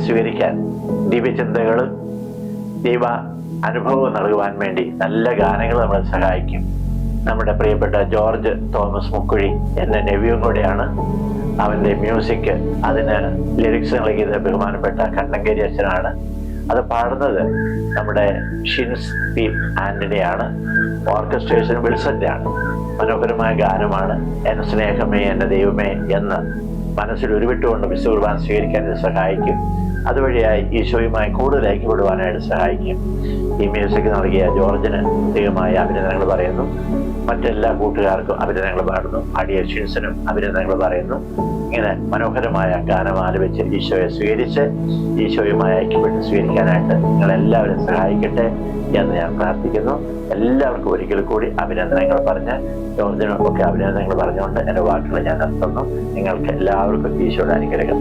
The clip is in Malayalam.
സ്വീകരിക്കാൻ, ദിവ്യചിന്തകളും ദൈവ അനുഭവവും നൽകുവാൻ വേണ്ടി നല്ല ഗാനങ്ങൾ നമ്മളെ സഹായിക്കും. നമ്മുടെ പ്രിയപ്പെട്ട ജോർജ് തോമസ് മുക്കുഴി എൻ്റെ നെവ്യൂവും കൂടെയാണ്. അവൻ്റെ മ്യൂസിക്, അതിന് ലിറിക്സ് നൽകിയത് ബഹുമാനപ്പെട്ട കണ്ണങ്കേരി അച്ഛനാണ്. അത് പാടുന്നത് നമ്മുടെ ഷിൻസ് പി ആന്റണിയാണ്. ഓർക്കസ്ട്രേഷൻ വിൽസന്റെ ആണ്. മനോഹരമായ ഗാനമാണ്. എൻ സ്നേഹമേ എൻ്റെ ദൈവമേ എന്ന് മനസ്സിൽ ഉരുവിട്ടുകൊണ്ട് വിശുദ്ധ കുർബാന സ്വീകരിക്കാൻ ഇത് സഹായിക്കും. അതുവഴിയായി ഈശോയുമായി കൂടുതൽ ഐക്യപ്പെടുവാനായിട്ട് സഹായിക്കും. ഈ മ്യൂസിക് നൽകിയ ജോർജിന് പ്രത്യേകമായ അഭിനന്ദനങ്ങൾ പറയുന്നു. മറ്റെല്ലാ കൂട്ടുകാർക്കും അഭിനന്ദനങ്ങൾ പാടുന്നു. ആഡിയ ഷിൻസിനും അഭിനന്ദനങ്ങൾ പറയുന്നു. ഇങ്ങനെ മനോഹരമായ ഗാനം ആലപിച്ച് ഈശോയെ സ്വീകരിച്ച് ഈശോയുമായി ഐക്യപ്പെട്ട് സ്വീകരിക്കാനായിട്ട് നിങ്ങളെല്ലാവരും സഹായിക്കട്ടെ എന്ന് ഞാൻ പ്രാർത്ഥിക്കുന്നു. എല്ലാവർക്കും ഒരിക്കൽ കൂടി അഭിനന്ദനങ്ങൾ പറഞ്ഞ്, ജോർജിനൊക്കെ അഭിനന്ദനങ്ങൾ പറഞ്ഞുകൊണ്ട് എൻ്റെ വാക്കുകൾ ഞാൻ നിർത്തുന്നു. നിങ്ങൾക്ക് എല്ലാവർക്കും ഈശോയുടെ അനുഗ്രഹം.